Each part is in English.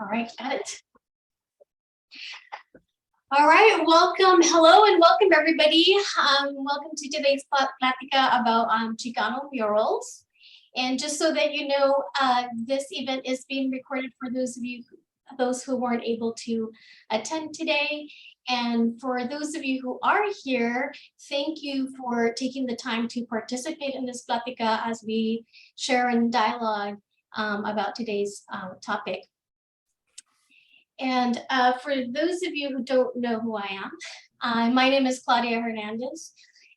All right, got it. All right, welcome, hello, and welcome everybody. Welcome to today's Plática about Chicano Murals. And just so that you know, this event is being recorded for those who weren't able to attend today. And for those of you who are here, thank you for taking the time to participate in this Plática as we share and dialogue about today's topic. And for those of you who don't know who I am, my name is Claudia Hernandez,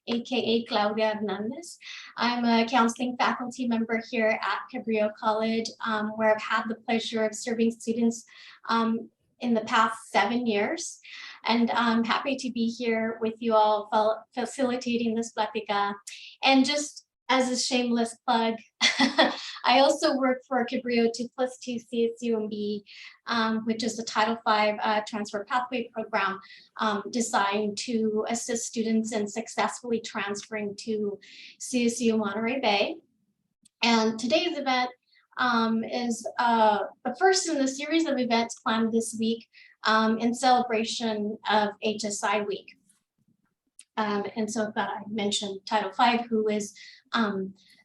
aka Claudia Hernandez. I'm a counseling faculty member here at Cabrillo College, where I've had the pleasure of serving students in the past 7 years. And I'm happy to be here with you all facilitating this Plática. And just as a shameless plug, I also work for Cabrillo 2+2 CSUMB, which is the Title V transfer pathway program designed to assist students in successfully transferring to CSU Monterey Bay. And today's event is the first in the series of events planned this week in celebration of HSI Week. And so I thought I'd mention Title V, who is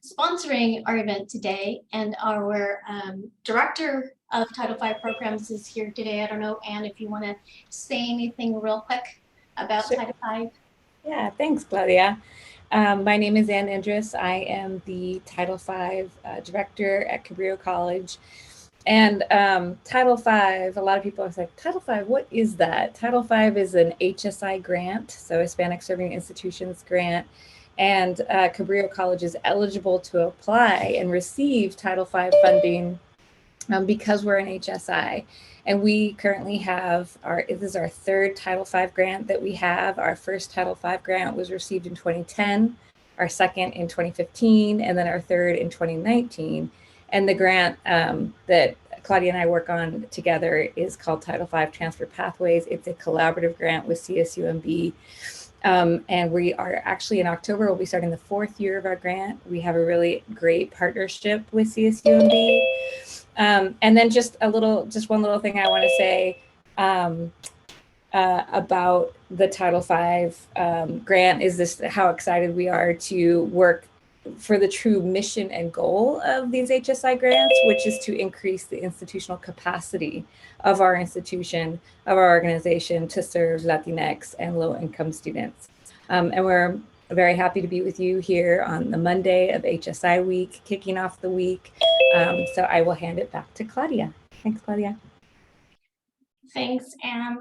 sponsoring our event today, and our director of Title V programs is here today. I don't know, Anne, if you want to say anything real quick about Title V. Yeah, thanks, Claudia. My name is Ann Indris. I am the Title V director at Cabrillo College. And Title V, a lot of people are like, Title V, what is that? Title V is an HSI grant, so Hispanic Serving Institutions grant. And Cabrillo College is eligible to apply and receive Title V funding because we're an HSI. And we currently have this is our third Title V grant that we have. Our first Title V grant was received in 2010, our second in 2015, and then our third in 2019. And the grant that Claudia and I work on together is called Title V Transfer Pathways. It's a collaborative grant with CSUMB. And we are actually in October, we'll be starting the 4th year of our grant. We have a really great partnership with CSUMB. And then just one little thing I want to say about the Title V grant is this: how excited we are to work for the true mission and goal of these HSI grants, which is to increase the institutional capacity of our institution, of our organization, to serve Latinx and low-income students. And we're very happy to be with you here on the Monday of HSI week, kicking off the week. So I will hand it back to Claudia. Thanks, Claudia. Thanks, Anne.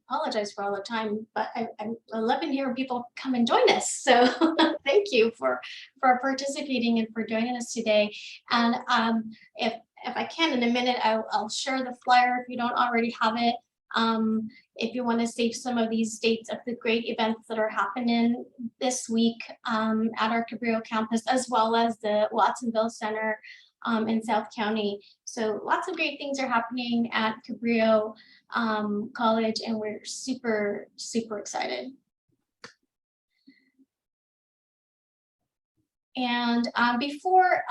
Apologize for all the time, but I'm loving hearing people come and join us. So thank you for participating and for joining us today. And if I can, in a minute, I'll share the flyer if you don't already have it. If you want to save some of these dates of the great events that are happening this week at our Cabrillo campus, as well as the Watsonville Center in South County. So lots of great things are happening at Cabrillo College, and we're super, super excited. And before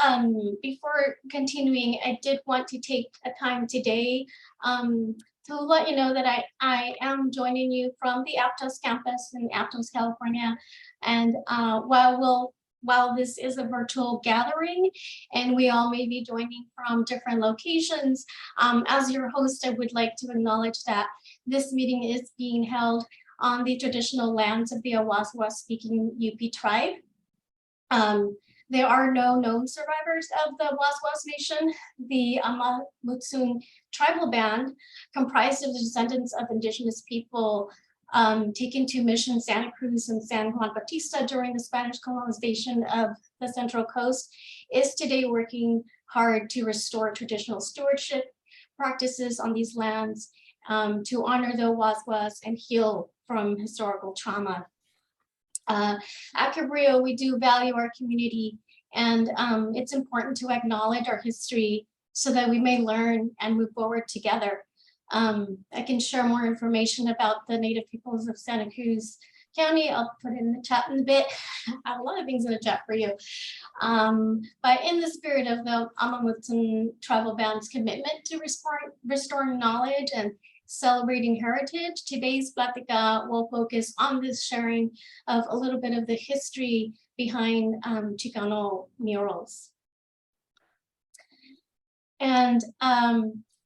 continuing, I did want to take a time today to let you know that I am joining you from the Aptos campus in Aptos, California. And while this is a virtual gathering and we all may be joining from different locations, as your host, I would like to acknowledge that this meeting is being held on the traditional lands of the Awaswas speaking UP tribe. There are no known survivors of the Waswas Nation. The Amamutsun tribal band, comprised of the descendants of indigenous people taken to Mission Santa Cruz and San Juan Bautista during the Spanish colonization of the Central Coast, is today working hard to restore traditional stewardship practices on these lands, to honor the Waswas and heal from historical trauma. At Cabrillo, we do value our community, and it's important to acknowledge our history so that we may learn and move forward together. I can share more information about the Native peoples of Santa Cruz County. I'll put it in the chat in a bit. I have a lot of things in the chat for you. But in the spirit of the Amamutsun Tribal Band's commitment to restoring knowledge and celebrating heritage, today's Plática will focus on this sharing of a little bit of the history behind Chicano murals. And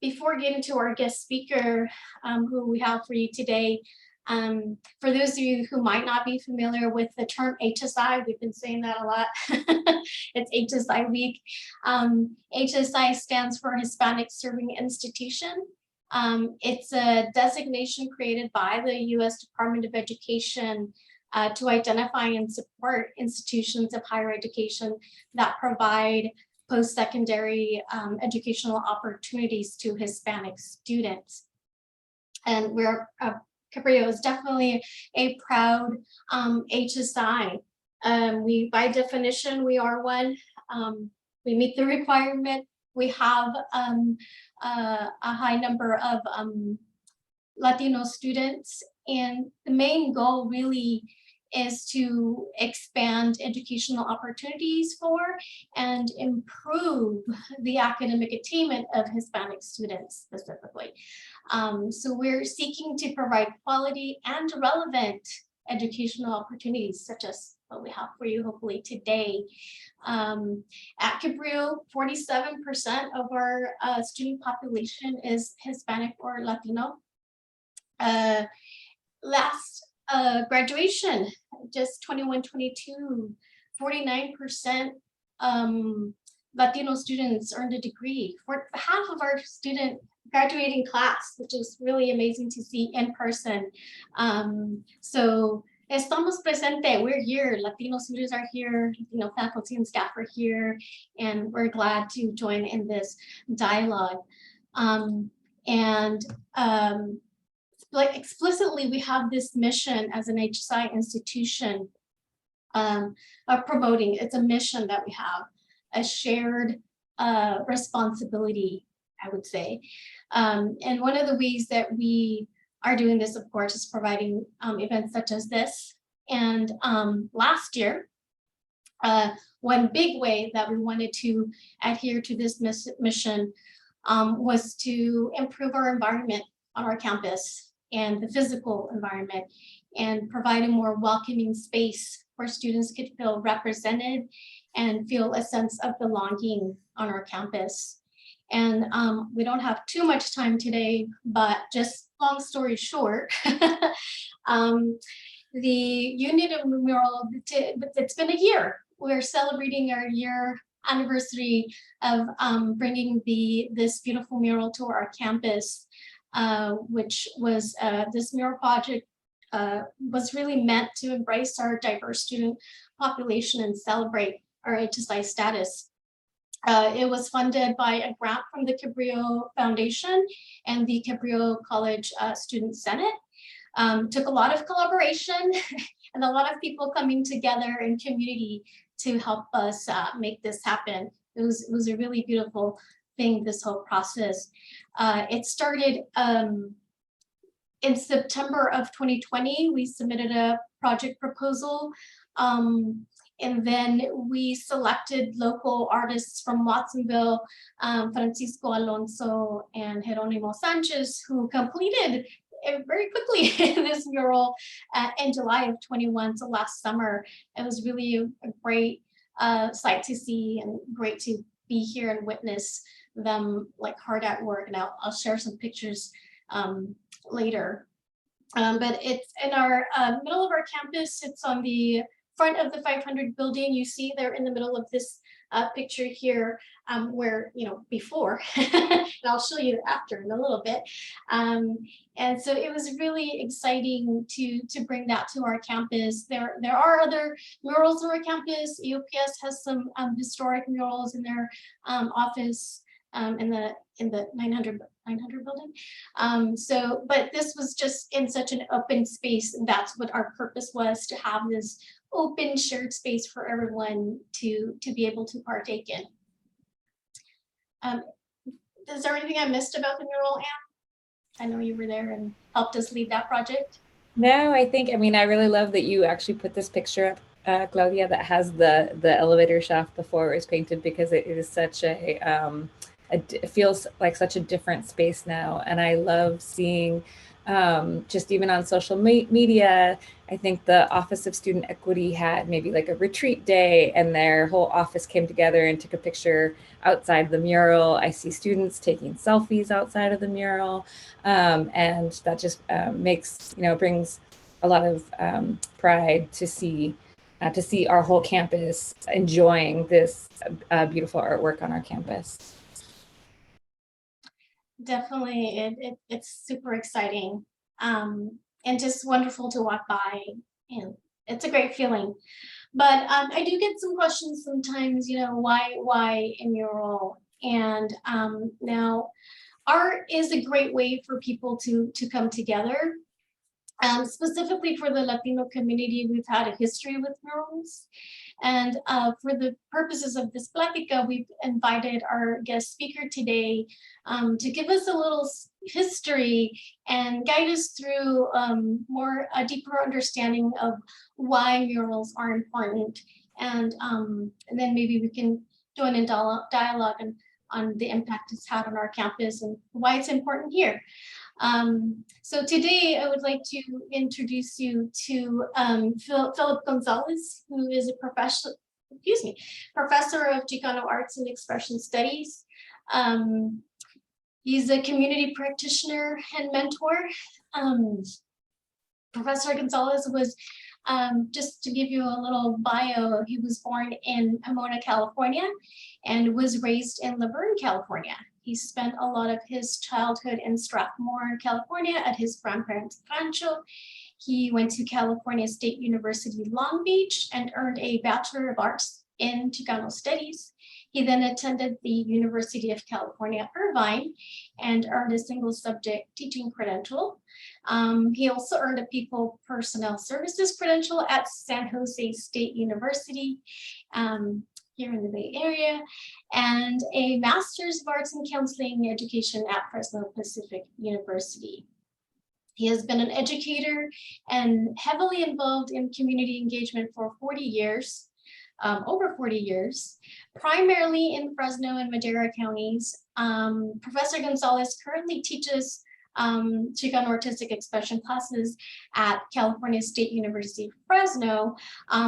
before getting to our guest speaker, who we have for you today, for those of you who might not be familiar with the term HSI, we've been saying that a lot. It's HSI week. HSI stands for Hispanic Serving Institution. It's a designation created by the U.S. Department of Education to identify and support institutions of higher education that provide post-secondary educational opportunities to Hispanic students. And Cabrillo is definitely a proud HSI. By definition, we are one. We meet the requirement. We have a high number of Latino students, and the main goal really is to expand educational opportunities for and improve the academic attainment of Hispanic students specifically. So we're seeking to provide quality and relevant educational opportunities, such as what we have for you hopefully today. At Cabrillo, 47% of our student population is Hispanic or Latino. Last graduation, just 21-22, 49% Latino students earned a degree. For half of our student graduating class, which is really amazing to see in person. So estamos presente, we're here, Latino students are here, Latino faculty and staff are here, and we're glad to join in this dialogue. Like explicitly, we have this mission as an HSI institution of promoting. It's a mission that we have, a shared responsibility, I would say. And one of the ways that we are doing this, of course, is providing events such as this. And last year, one big way that we wanted to adhere to this mission was to improve our environment on our campus and the physical environment, and provide a more welcoming space where students could feel represented and feel a sense of belonging on our campus. And we don't have too much time today, but just long story short, the Unity Mural, it's been a year. We're celebrating our year anniversary of bringing this beautiful mural to our campus, which was this mural project was really meant to embrace our diverse student population and celebrate our HSI status. It was funded by a grant from the Cabrillo Foundation and the Cabrillo College Student Senate. Took a lot of collaboration and a lot of people coming together in community to help us make this happen. It was a really beautiful thing, this whole process. It started in September of 2020. We submitted a project proposal, and then we selected local artists from Watsonville, Francisco Alonso and Jeronimo Sanchez, who completed very quickly this mural in July of 21, so last summer. It was really a great sight to see and great to be here and witness them like hard at work. And I'll share some pictures later. But it's in our middle of our campus. It's on the front of the 500 building. You see there in the middle of this picture here, where, before, and I'll show you after in a little bit. And so it was really exciting to bring that to our campus. There are other murals on our campus. EOPS has some historic murals in their office in the 900 building. But this was just in such an open space, and that's what our purpose was, to have this open shared space for everyone to be able to partake in. Is there anything I missed about the mural, Anne? I know you were there and helped us lead that project. No, I mean, I really love that you actually put this picture up, Claudia, that has the elevator shaft before it was painted, because it is such it feels like such a different space now. And I love seeing, just even on social media, I think the Office of Student Equity had maybe like a retreat day, and their whole office came together and took a picture outside the mural. I see students taking selfies outside of the mural. And that just makes, brings a lot of pride to see our whole campus enjoying this beautiful artwork on our campus. Definitely, it's super exciting, and just wonderful to walk by, and it's a great feeling. But I do get some questions sometimes, why a mural? And now art is a great way for people to come together. Specifically for the Latino community, we've had a history with murals. And for the purposes of this Plática, we've invited our guest speaker today to give us a little history and guide us through a deeper understanding of why murals are important. And then maybe we can join in dialogue on the impact it's had on our campus and why it's important here. So today I would like to introduce you to Phillip Gonzalez, who is a professor of Chicano Arts and Expression Studies. He's a community practitioner and mentor. Professor Gonzalez was, just to give you a little bio, he was born in Pomona, California, and was raised in Laverne, California. He spent a lot of his childhood in Strathmore, California at his grandparents' rancho. He went to California State University, Long Beach, and earned a Bachelor of Arts in Chicano Studies. He then attended the University of California, Irvine, and earned a single subject teaching credential. He also earned a People Personnel Services credential at San Jose State University, here in the Bay Area, and a Master's of Arts in Counseling Education at Fresno Pacific University. He has been an educator and heavily involved in community engagement for 40 years, over 40 years, primarily in Fresno and Madera counties. Professor Gonzalez currently teaches Chicano artistic expression classes at California State University, Fresno,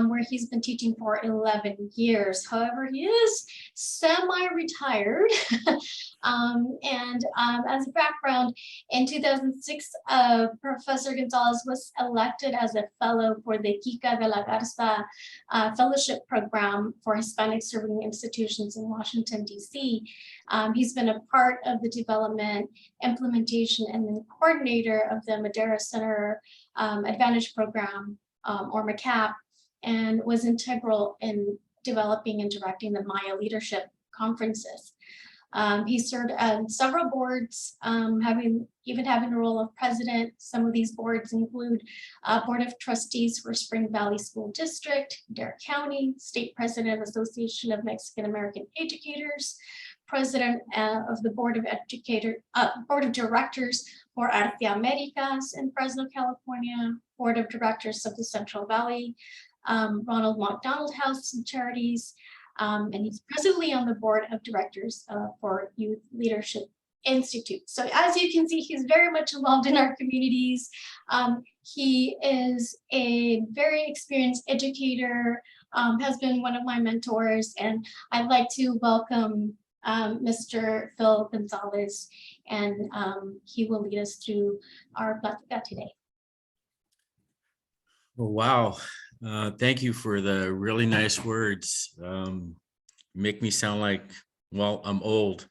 where he's been teaching for 11 years. However, he is semi-retired. As a background, in 2006, Professor Gonzalez was elected as a fellow for the Kika de la Garza Fellowship Program for Hispanic Serving Institutions in Washington, D.C. He's been a part of the development, implementation, and the coordinator of the Madera Center Advantage Program, or MACAP, and was integral in developing and directing the Maya Leadership Conferences. He served on several boards, having a role of president. Some of these boards include Board of Trustees for Spring Valley School District, Madera County, State President of Association of Mexican American Educators, President of the Board of Directors for Arte Americas in Fresno, California, Board of Directors of the Central Valley, Ronald McDonald House and Charities, and he's presently on the Board of Directors for Youth Leadership Institute. So as you can see, he's very much involved in our communities. He is a very experienced educator, has been one of my mentors, and I'd like to welcome Mr. Phil Gonzalez, and he will lead us through our Plática today. Well, wow. Thank you for the really nice words. Make me sound like, well, I'm old.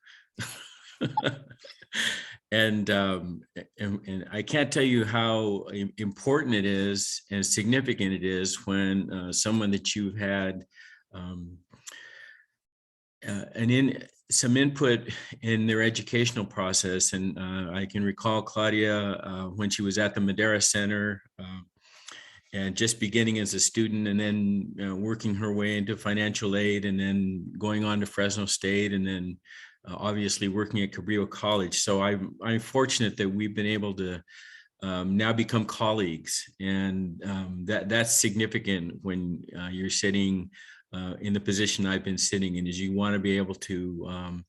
And I can't tell you how important it is and significant it is when someone that you've had some input in their educational process. And I can recall Claudia when she was at the Madera Center and just beginning as a student, and then working her way into financial aid, and then going on to Fresno State, and then obviously working at Cabrillo College. So I'm fortunate that we've been able to now become colleagues. And that's significant when you're sitting in the position I've been sitting in, is you want to be able to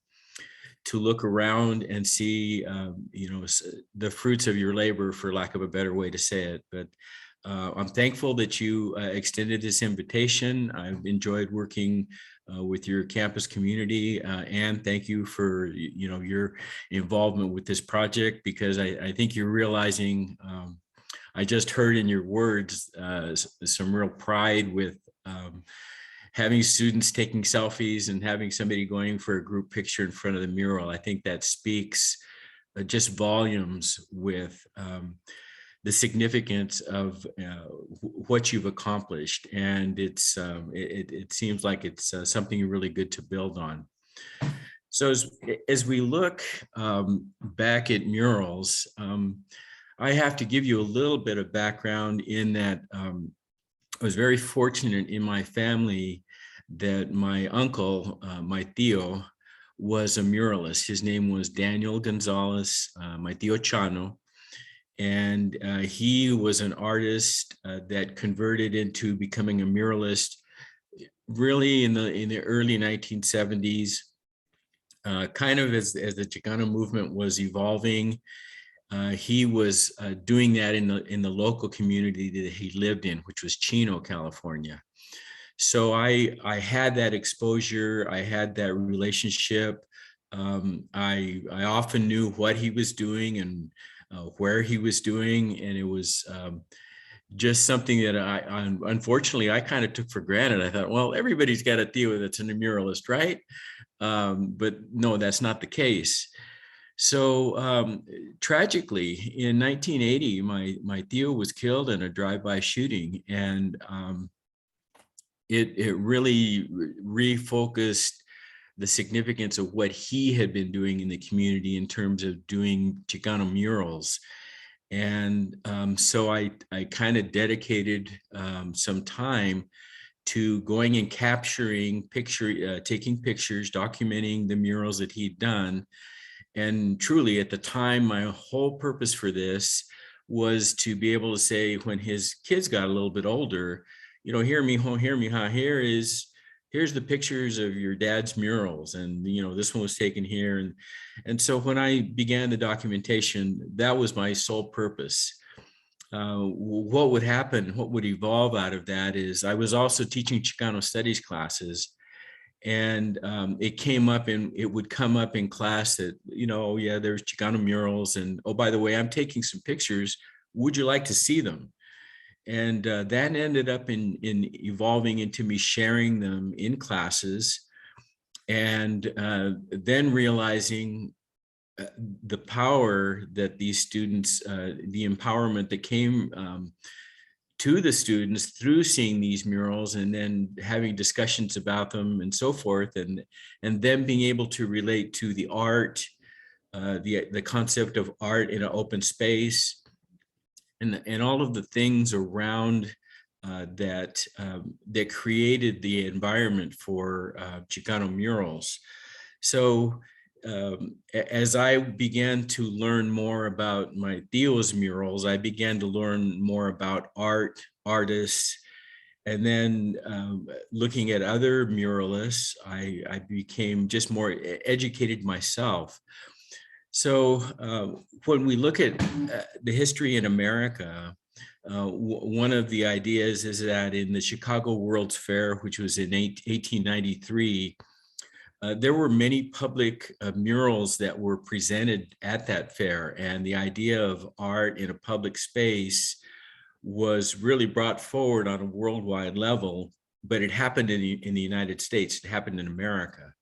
look around and see, the fruits of your labor, for lack of a better way to say it. But I'm thankful that you extended this invitation. I've enjoyed working with your campus community, and thank you for your involvement with this project, because I think you're realizing, I just heard in your words some real pride with having students taking selfies and having somebody going for a group picture in front of the mural. I think that speaks just volumes with the significance of what you've accomplished. And it seems like it's something really good to build on. So as we look back at murals, I have to give you a little bit of background in that I was very fortunate in my family that my uncle, my tío, was a muralist. His name was Daniel Gonzalez, my tío Chano. And he was an artist that converted into becoming a muralist really in the early 1970s, kind of as the Chicano movement was evolving. He was doing that in the local community that he lived in, which was Chino, California. So I had that exposure. I had that relationship. I often knew what he was doing and where he was doing, and it was just something that unfortunately I kind of took for granted. I thought, well, everybody's got a tío that's a muralist, right? But no, that's not the case. So tragically, in 1980, my tío was killed in a drive-by shooting, and it really refocused the significance of what he had been doing in the community in terms of doing Chicano murals. And so I kind of dedicated some time to going and capturing taking pictures, documenting the murals that he'd done. And truly, at the time, my whole purpose for this was to be able to say, when his kids got a little bit older, hear me, here's the pictures of your dad's murals, and this one was taken here, and so when I began the documentation, that was my sole purpose. What would happen, what would evolve out of that is I was also teaching Chicano studies classes. And it would come up in class that, yeah, there's Chicano murals. And, oh, by the way, I'm taking some pictures. Would you like to see them? And that ended up in evolving into me sharing them in classes. And then realizing the power that these students, the empowerment that came to the students through seeing these murals and then having discussions about them and so forth, and then being able to relate to the art, the concept of art in an open space, and all of the things around that created the environment for Chicano murals. So as I began to learn more about my tío's murals, I began to learn more about art, artists, and then looking at other muralists, I became just more educated myself. So when we look at the history in America, one of the ideas is that in the Chicago World's Fair, which was in 1893, there were many public murals that were presented at that fair, and the idea of art in a public space was really brought forward on a worldwide level, but it happened in the United States, it happened in America.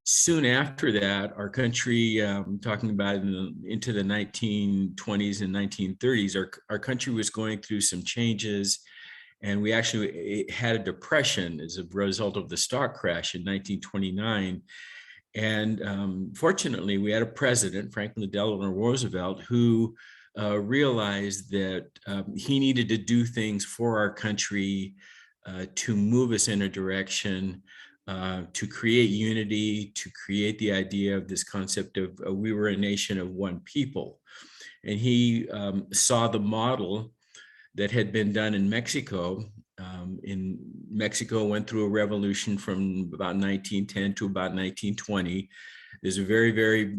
Soon after that, our country, talking about into the 1920s and 1930s, our country was going through some changes. And we actually had a depression as a result of the stock crash in 1929. And fortunately, we had a president, Franklin Delano Roosevelt, who realized that he needed to do things for our country to move us in a direction, to create unity, to create the idea of this concept of we were a nation of one people. and he saw the model that had been done in Mexico. In Mexico went through a revolution from about 1910 to about 1920. There's a very, very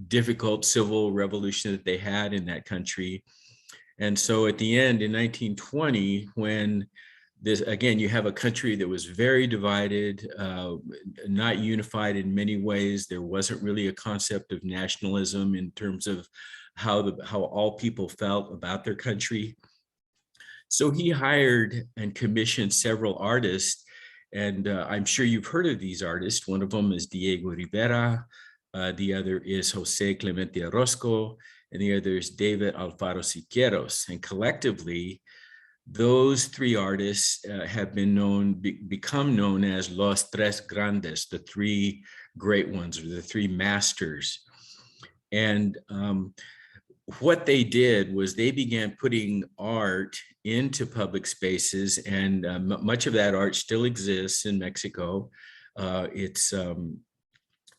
difficult civil revolution that they had in that country. And so at the end in 1920, when this, again, you have a country that was very divided, not unified in many ways. There wasn't really a concept of nationalism in terms of how all people felt about their country. So he hired and commissioned several artists, and I'm sure you've heard of these artists. One of them is Diego Rivera, the other is Jose Clemente Orozco, and the other is David Alfaro Siqueiros. And collectively, those three artists have been become known as Los Tres Grandes, the three great ones, or the three masters. And what they did was they began putting art into public spaces, and much of that art still exists in Mexico. It's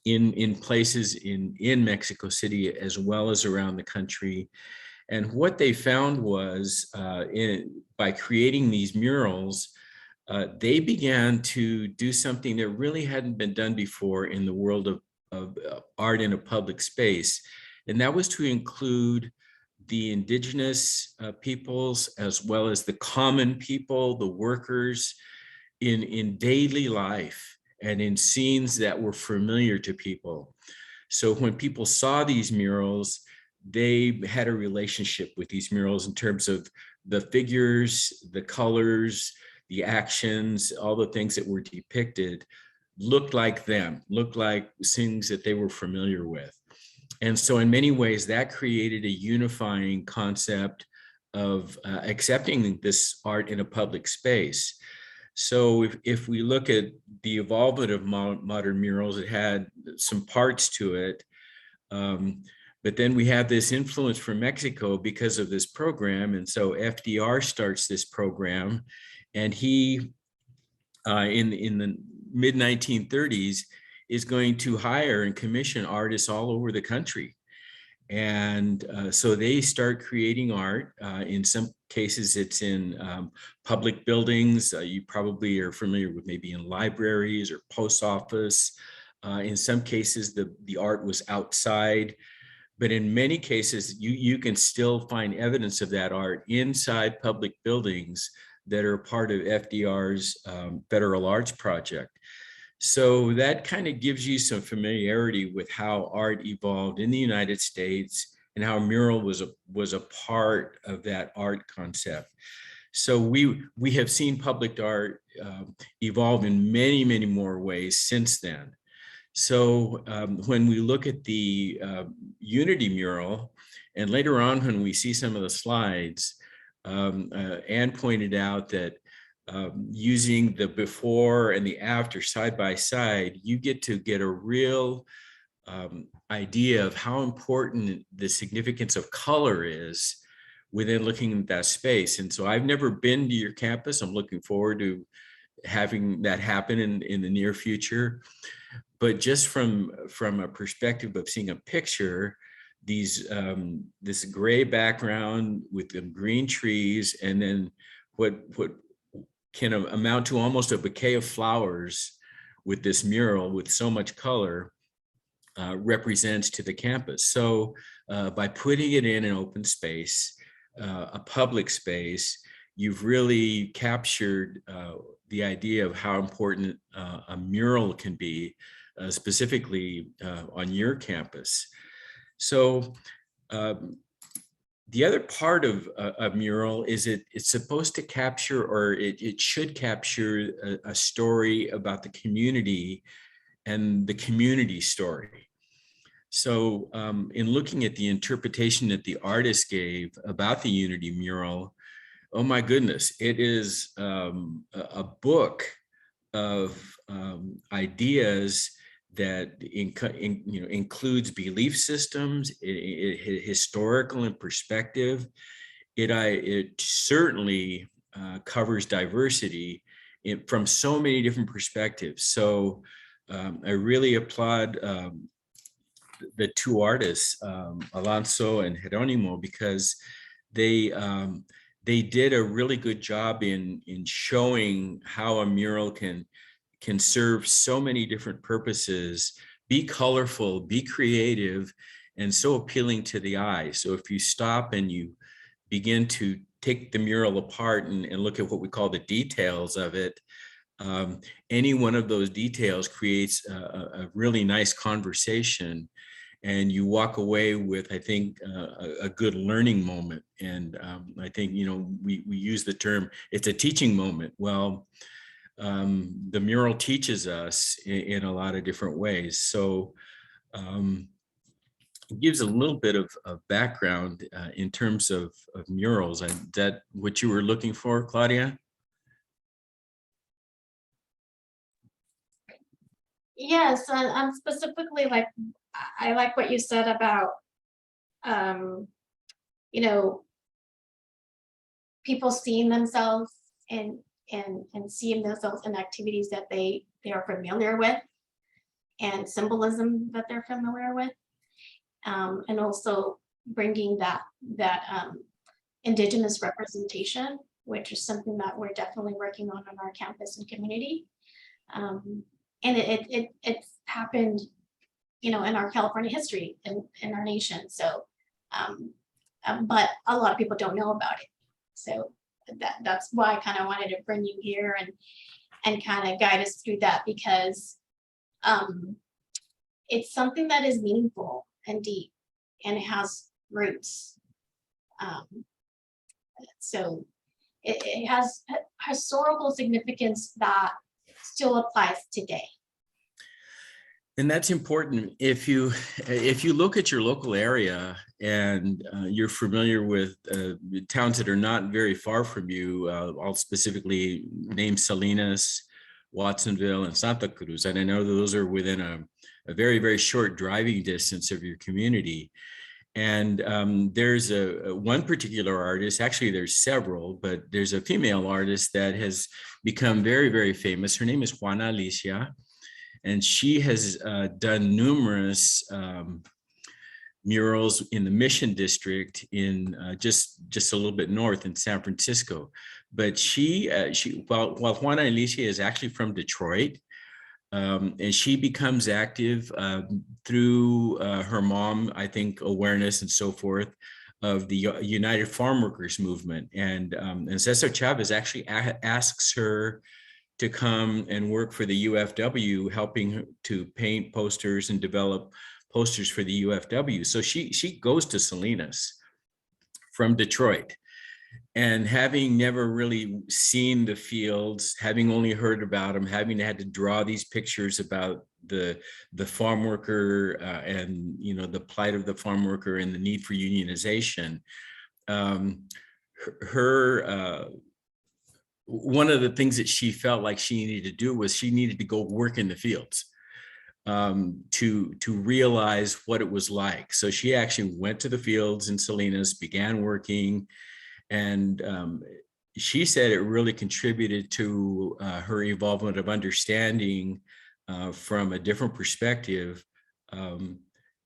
in places in Mexico City as well as around the country. And what they found was by creating these murals, they began to do something that really hadn't been done before in the world of art in a public space. And that was to include the indigenous peoples as well as the common people, the workers in daily life and in scenes that were familiar to people. So when people saw these murals, they had a relationship with these murals in terms of the figures, the colors, the actions, all the things that were depicted looked like them, looked like things that they were familiar with. And so in many ways, that created a unifying concept of accepting this art in a public space. So if we look at the evolution of modern murals, it had some parts to it. But then we have this influence from Mexico because of this program. And so FDR starts this program, and he, in the mid 1930s, is going to hire and commission artists all over the country. And so they start creating art. In some cases, it's in public buildings. You probably are familiar with maybe in libraries or post office. In some cases, the art was outside. But in many cases, you can still find evidence of that art inside public buildings that are part of FDR's Federal Arts Project. So that kind of gives you some familiarity with how art evolved in the United States and how mural was a part of that art concept. So we have seen public art evolve in many, many more ways since then. So when we look at the Unity mural, and later on when we see some of the slides, Anne pointed out that using the before and the after side by side, you get a real idea of how important the significance of color is within looking at that space. And so I've never been to your campus. I'm looking forward to having that happen in the near future. But just from a perspective of seeing a picture, this gray background with the green trees, and then what can amount to almost a bouquet of flowers with this mural with so much color represents to the campus. So by putting it in an open space, a public space, you've really captured the idea of how important a mural can be, specifically on your campus. So the other part of a mural is it's supposed to capture, or it should capture a story about the community and the community story. So in looking at the interpretation that the artist gave about the Unity mural, oh my goodness, it is a book of ideas that includes belief systems, historical and perspective. It certainly covers diversity from so many different perspectives. So I really applaud the two artists, Alonso and Jeronimo, because they did a really good job in showing how a mural can serve so many different purposes, be colorful, be creative, and so appealing to the eye. So if you stop and you begin to take the mural apart and look at what we call the details of it, any one of those details creates a really nice conversation, and you walk away with, I think, a good learning moment. And I think, you know, we use the term, it's a teaching moment. Well, the mural teaches us in a lot of different ways. So it gives a little bit of background in terms of murals. Is that what you were looking for, Claudia? Yes, and specifically, like, I like what you said about, you know, people seeing themselves and seeing themselves in activities that they are familiar with, and symbolism that they're familiar with, and also bringing that indigenous representation, which is something that we're definitely working on our campus and community. And it's happened, you know, in our California history in our nation. So, but a lot of people don't know about it. So that's why I kind of wanted to bring you here and kind of guide us through that, because it's something that is meaningful and deep, and it has roots. So it has historical significance that still applies today. And that's important. If you look at your local area and you're familiar with towns that are not very far from you, I'll specifically name Salinas, Watsonville, and Santa Cruz. And I know those are within a very, very short driving distance of your community. And there's one particular artist, actually there's several, but there's a female artist that has become very, very famous. Her name is Juana Alicia, and she has done numerous murals in the Mission District in just a little bit north in San Francisco. But while Juana Alicia is actually from Detroit, and she becomes active through her mom, I think, awareness and so forth of the United Farm Workers movement. And Cesar Chavez actually asks her to come and work for the UFW, helping to paint posters and develop posters for the UFW. So she goes to Salinas from Detroit. And having never really seen the fields, having only heard about them, having had to draw these pictures about the farm worker and, you know, the plight of the farm worker and the need for unionization, one of the things that she felt like she needed to do was she needed to go work in the fields to realize what it was like. So she actually went to the fields in Salinas, began working. And she said it really contributed to her evolvement of understanding from a different perspective, and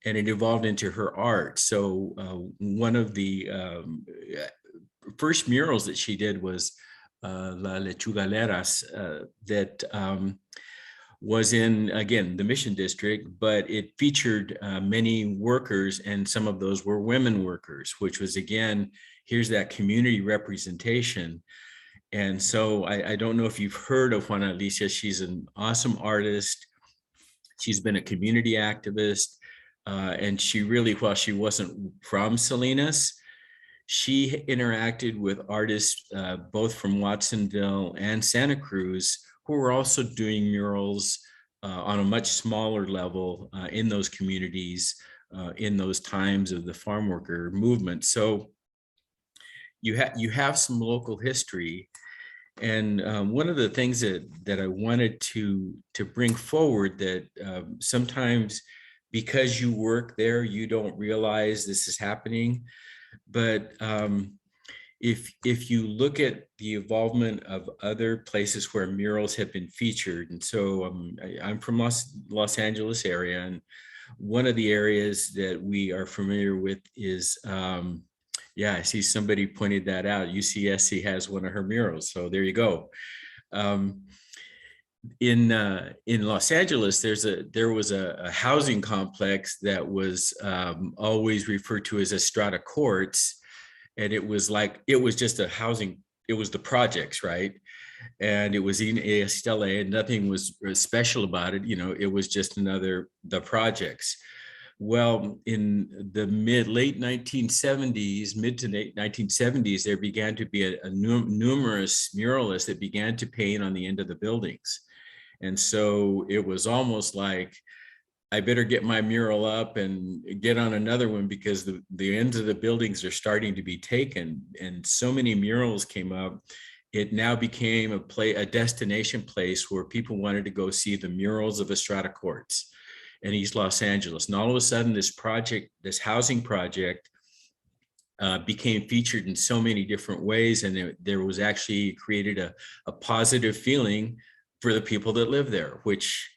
it evolved into her art. So one of the first murals that she did was La Lechugaleras, that was in, again, the Mission District, but it featured many workers, and some of those were women workers, which was, again, here's that community representation. And so I don't know if you've heard of Juana Alicia. She's an awesome artist. She's been a community activist. And she really, while she wasn't from Salinas, she interacted with artists both from Watsonville and Santa Cruz, who were also doing murals on a much smaller level in those communities in those times of the farm worker movement. So you have some local history. And one of the things that I wanted to bring forward, that sometimes because you work there, you don't realize this is happening. But if you look at the involvement of other places where murals have been featured, and so I'm from Los Angeles area, and one of the areas that we are familiar with is, yeah, I see somebody pointed that out. UCSC has one of her murals. So there you go. In Los Angeles, there was a housing complex that was always referred to as Estrada Courts, and it was just a housing. It was the projects, right? And it was in East LA, and nothing was special about it. You know, it was just the projects. Well, in the late 1970s, mid to late 1970s, there began to be numerous muralists that began to paint on the end of the buildings. And so it was almost like, I better get my mural up and get on another one, because the ends of the buildings are starting to be taken. And so many murals came up. It now became a destination place where people wanted to go see the murals of Estrada Courts in East Los Angeles. And all of a sudden, this housing project became featured in so many different ways. And there was actually created a positive feeling for the people that live there, which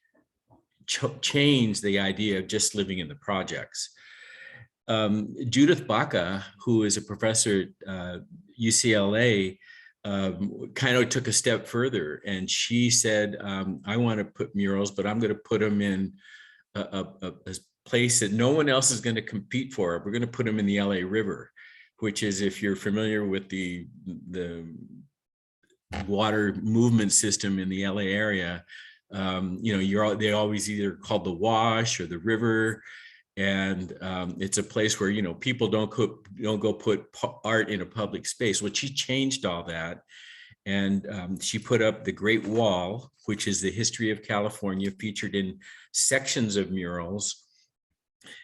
changed the idea of just living in the projects. Judith Baca, who is a professor at UCLA, kind of took a step further, and she said, I want to put murals, but I'm going to put them in a place that no one else is going to compete for. We're going to put them in the LA River, which is, if you're familiar with the water movement system in the LA area, you know, they always either called the wash or the river. And it's a place where, you know, people don't go put art in a public space. Well, she changed all that. And she put up the Great Wall, which is the history of California, featured in sections of murals.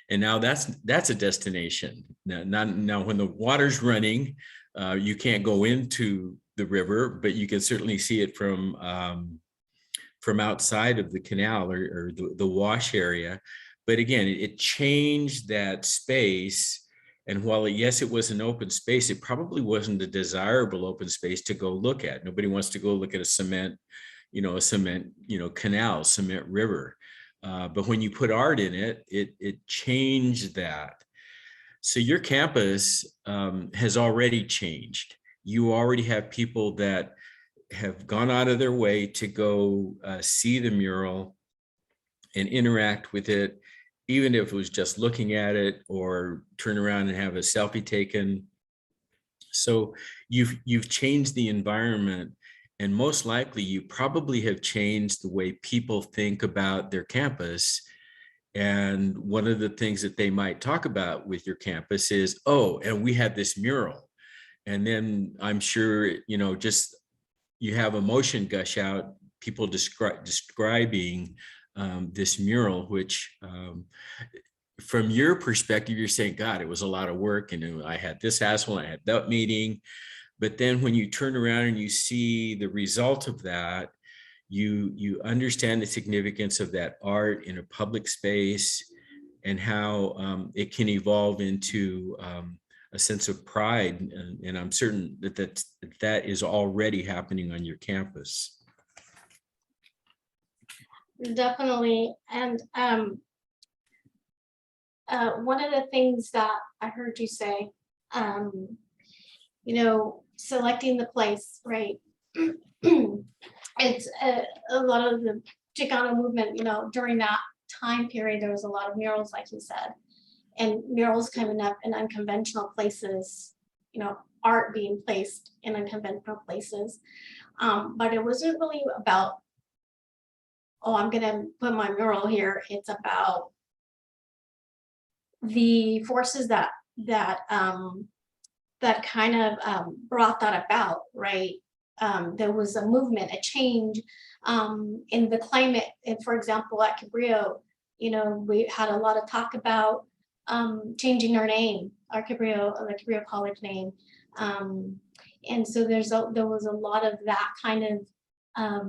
And now that's a destination. Now when the water's running, you can't go into the river, but you can certainly see it from outside of the canal or the wash area. But again, it changed that space. And while yes, it was an open space, it probably wasn't a desirable open space to go look at. Nobody wants to go look at a cement canal, cement river. But when you put art in it, it changed that. So your campus has already changed. You already have people that have gone out of their way to go see the mural and interact with it, even if it was just looking at it or turn around and have a selfie taken. So you've changed the environment, and most likely you probably have changed the way people think about their campus. And one of the things that they might talk about with your campus is, oh, and we have this mural. And then I'm sure, you know, just you have emotion gush out, people describing this mural, which from your perspective, you're saying, God, it was a lot of work. And I had this hassle, I had that meeting. But then when you turn around and you see the result of that, you understand the significance of that art in a public space and how it can evolve into a sense of pride. And I'm certain that is already happening on your campus. Definitely. And one of the things that I heard you say, you know, selecting the place, right? It's a lot of the Chicano movement, you know, during that time period, there was a lot of murals, like you said, and murals coming up in unconventional places, you know, art being placed in unconventional places. But it wasn't really about, oh, I'm gonna put my mural here. It's about the forces that kind of brought that about, right? There was a movement, a change in the climate. And for example, at Cabrillo, you know, we had a lot of talk about changing our name, the Cabrillo College name. And so there was a lot of that kind of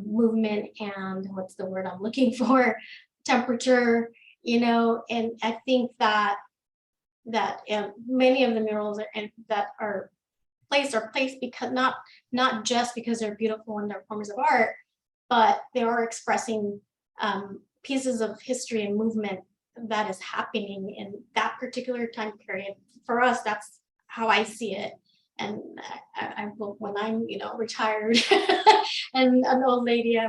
movement, and what's the word I'm looking for? Temperature, you know, and I think that many of the murals that are placed because not just because they're beautiful and they're forms of art, but they are expressing pieces of history and movement that is happening in that particular time period. For us, that's how I see it. And I will, when I'm, retired and an old lady, I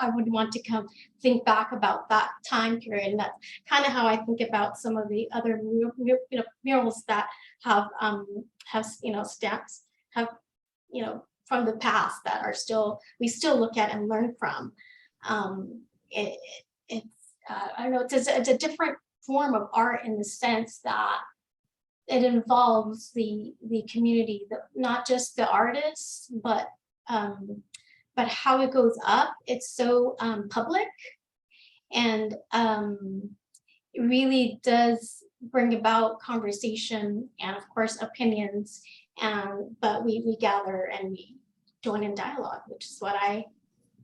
would want to come think back about that time period. And that's kind of how I think about some of the other murals that have stamps have, from the past that are we still look at and learn from. It's I don't know, it's a different form of art in the sense that it involves the community, not just the artists, but how it goes up. It's so public, and it really does bring about conversation and, of course, opinions. But we gather and we join in dialogue, which is what I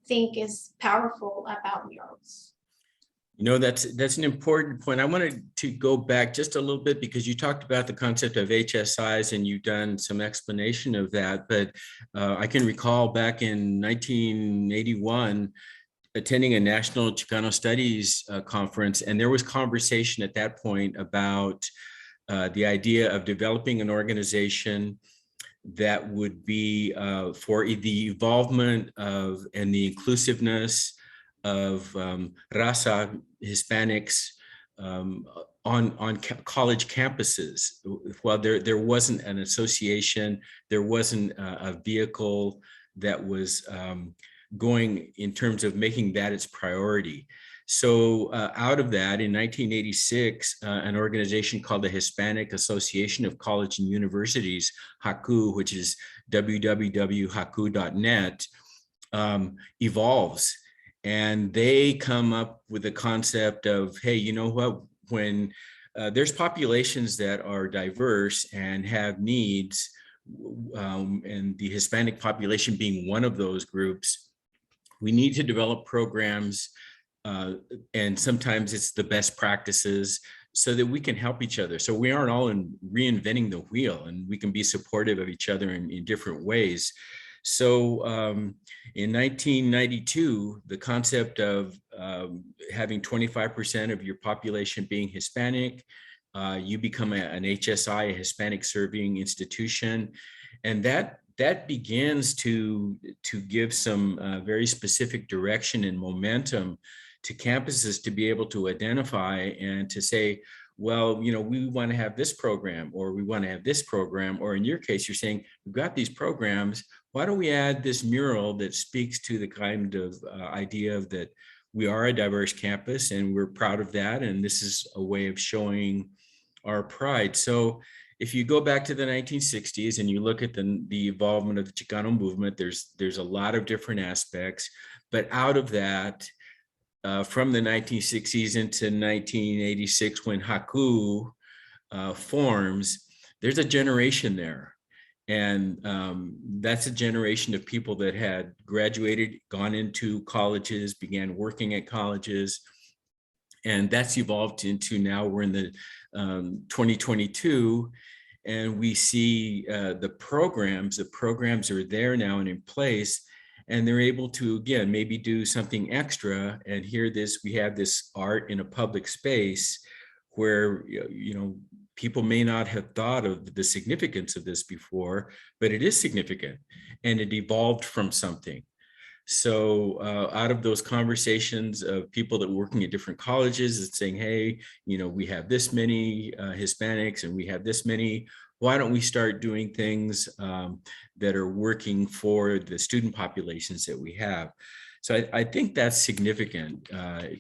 think is powerful about murals. That's an important point. I wanted to go back just a little bit because you talked about the concept of HSIs and you've done some explanation of that. But I can recall back in 1981, attending a National Chicano Studies conference, and there was conversation at that point about the idea of developing an organization that would be for the involvement of and the inclusiveness of raza Hispanics on college campuses. While there wasn't an association, there wasn't a vehicle that was going in terms of making that its priority. So out of that, in 1986, an organization called the Hispanic Association of College and Universities, HACU, which is www.hacu.net, evolves. And they come up with the concept of, hey, you know what, when there's populations that are diverse and have needs, and the Hispanic population being one of those groups, we need to develop programs, and sometimes it's the best practices so that we can help each other. So we aren't all reinventing the wheel, and we can be supportive of each other in different ways. So in 1992, the concept of having 25% of your population being Hispanic, you become an HSI, a Hispanic Serving Institution, and that begins to give some very specific direction and momentum to campuses to be able to identify and to say, well, we want to have this program, or we want to have this program, or in your case, you're saying, we've got these programs, why don't we add this mural that speaks to the kind of idea of that we are a diverse campus and we're proud of that, and this is a way of showing our pride. So if you go back to the 1960s and you look at the involvement of the Chicano movement, there's a lot of different aspects, but out of that, from the 1960s into 1986, when HACU forms, there's a generation there. And that's a generation of people that had graduated, gone into colleges, began working at colleges. And that's evolved into now we're in the 2022, and we see the programs are there now and in place. And they're able to, again, maybe do something extra. And here we have this art in a public space where, people may not have thought of the significance of this before, but it is significant and it evolved from something. So out of those conversations of people that are working at different colleges, it's saying, hey, we have this many Hispanics and we have this many. Why don't we start doing things that are working for the student populations that we have? So I think that's significant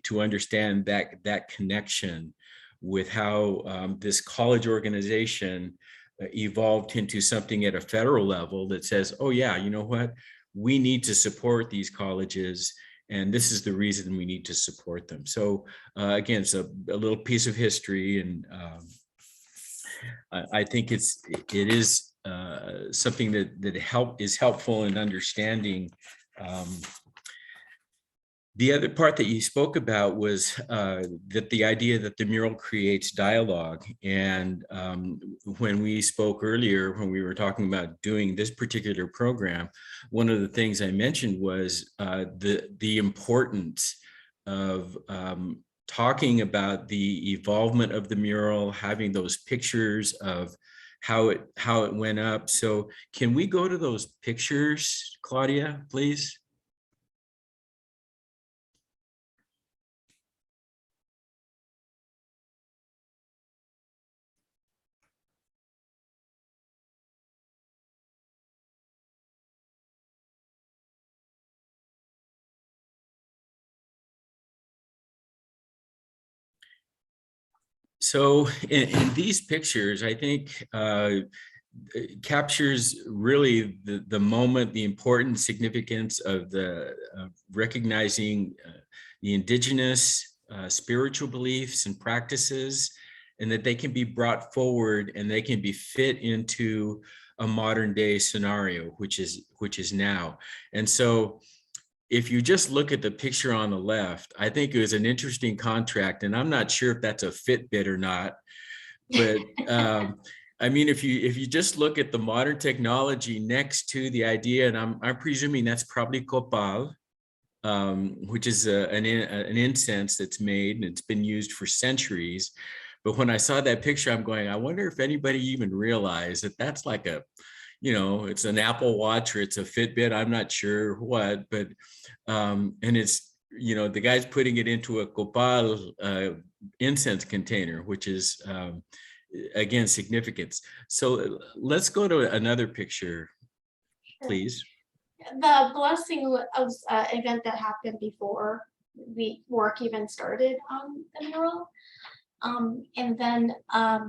to understand that connection with how this college organization evolved into something at a federal level that says, oh yeah, you know what? We need to support these colleges, and this is the reason we need to support them. So again, it's a little piece of history, and I think it is something that is helpful in understanding. The other part that you spoke about was that the idea that the mural creates dialogue. And when we spoke earlier, when we were talking about doing this particular program, one of the things I mentioned was the importance of talking about the evolvement of the mural, having those pictures of how it went up. So can we go to those pictures, Claudia, please? So in these pictures, I think it captures really the moment, the important significance of the recognizing the indigenous spiritual beliefs and practices, and that they can be brought forward and they can be fit into a modern day scenario, which is now. And so if you just look at the picture on the left, I think it was an interesting contract, and I'm not sure if that's a Fitbit or not, but I mean, if you just look at the modern technology next to the idea, and I'm presuming that's probably copal, which is an incense that's made and it's been used for centuries. But when I saw that picture, I'm going, I wonder if anybody even realized that that's like a, it's an Apple Watch or it's a Fitbit. I'm not sure what, but and it's, the guy's putting it into a copal incense container, which is again significance. So let's go to another picture, please. The blessing was an event that happened before the work even started on the mural. And then I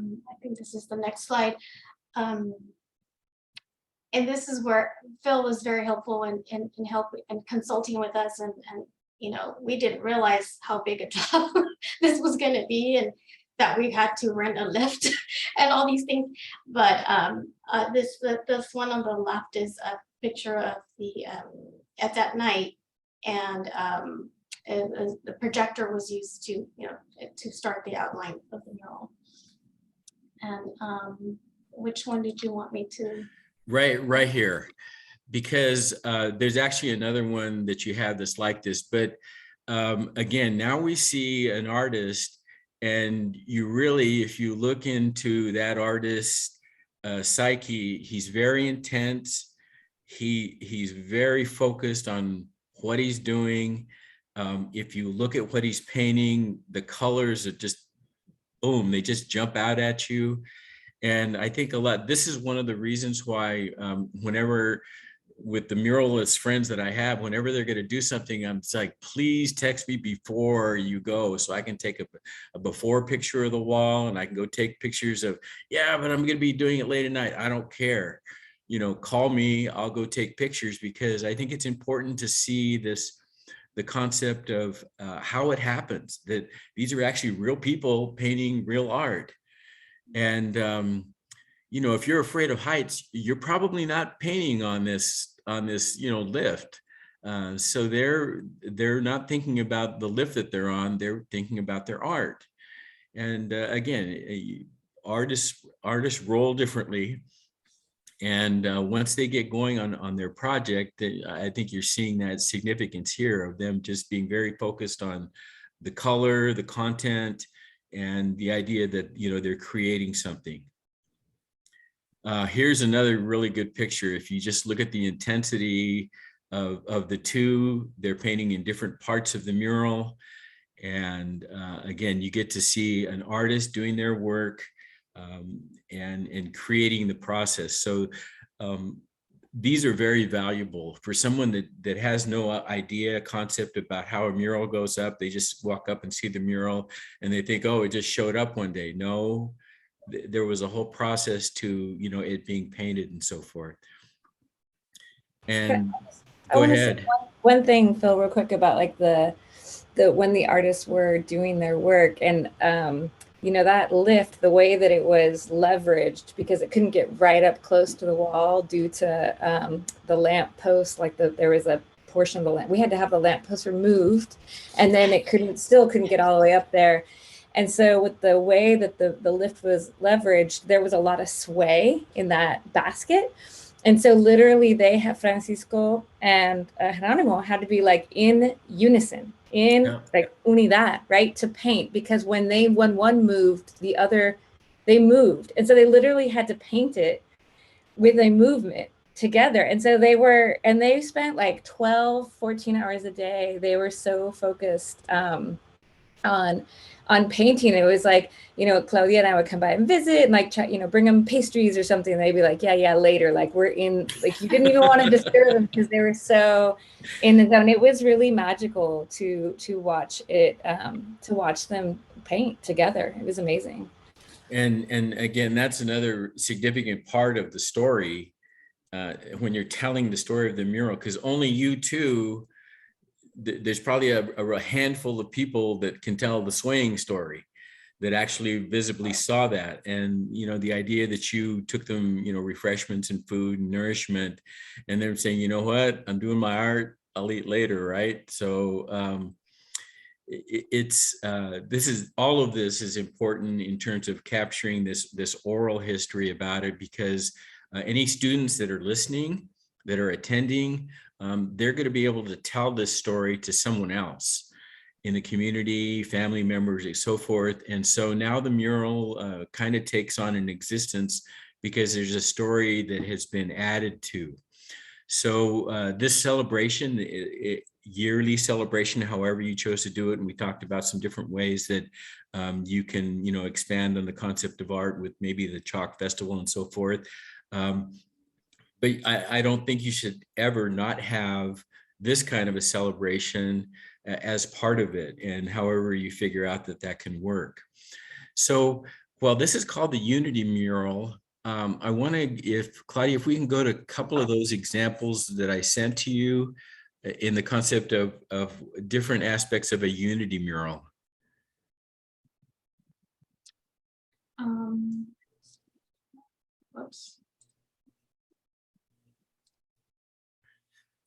think this is the next slide. And this is where Phil was very helpful in help and consulting with us, and we didn't realize how big a job this was going to be, and that we had to rent a lift and all these things. But this one on the left is a picture of the at that night, and the projector was used to to start the outline of the mural. And which one did you want me to? Right here, because there's actually another one that you have that's like this, but again, now we see an artist, and you really, if you look into that artist's psyche, he's very intense. He's very focused on what he's doing. If you look at what he's painting, the colors are just, boom, they just jump out at you. And I think this is one of the reasons why whenever with the muralist friends that I have, whenever they're going to do something, I'm like, please text me before you go so I can take a before picture of the wall, and I can go take pictures of, yeah, but I'm going to be doing it late at night. I don't care. Call me, I'll go take pictures, because I think it's important to see the concept of how it happens, that these are actually real people painting real art. And if you're afraid of heights, you're probably not painting on this lift. So they're not thinking about the lift that they're on, they're thinking about their art. And again, artists roll differently. And once they get going on their project, I think you're seeing that significance here of them just being very focused on the color, the content, and the idea that they're creating something. Here's another really good picture. If you just look at the intensity of the two, they're painting in different parts of the mural. And again, you get to see an artist doing their work and creating the process. So these are very valuable for someone that has no idea, concept about how a mural goes up. They just walk up and see the mural and they think, oh, it just showed up one day. No, there was a whole process to it being painted and so forth. And go ahead. One thing, Phil, real quick about like the when the artists were doing their work, and that lift, the way that it was leveraged, because it couldn't get right up close to the wall due to the lamp post, there was a portion of the lamp. We had to have the lamp post removed, and then it still couldn't get all the way up there. And so with the way that the lift was leveraged, there was a lot of sway in that basket. And so literally they had Francisco and Geronimo had to be like in unison in like unidad, right? To paint, because when one moved, the other, they moved. And so they literally had to paint it with a movement together. And so they spent like 12, 14 hours a day. They were so focused on painting. It was like, Claudia and I would come by and visit and like try, bring them pastries or something. And they'd be like, yeah, later. Like we're in, like you didn't even want to disturb them because they were so in the zone. It was really magical to watch it, to watch them paint together. It was amazing. And again, that's another significant part of the story when you're telling the story of the mural, because only you two, there's probably a handful of people that can tell the swaying story, that actually visibly saw that. And, the idea that you took them, refreshments and food and nourishment, and they're saying, you know what, I'm doing my art, I'll eat later, right? So all of this is important in terms of capturing this oral history about it, because any students that are listening, that are attending, they're going to be able to tell this story to someone else in the community, family members, and so forth. And so now the mural kind of takes on an existence because there's a story that has been added to. So this celebration, yearly celebration, however you chose to do it, and we talked about some different ways that you can, expand on the concept of art with maybe the Chalk Festival and so forth. But I don't think you should ever not have this kind of a celebration as part of it, and however you figure out that can work. So while this is called the Unity Mural, I want to, Claudia, if we can go to a couple of those examples that I sent to you in the concept of different aspects of a Unity mural. Whoops.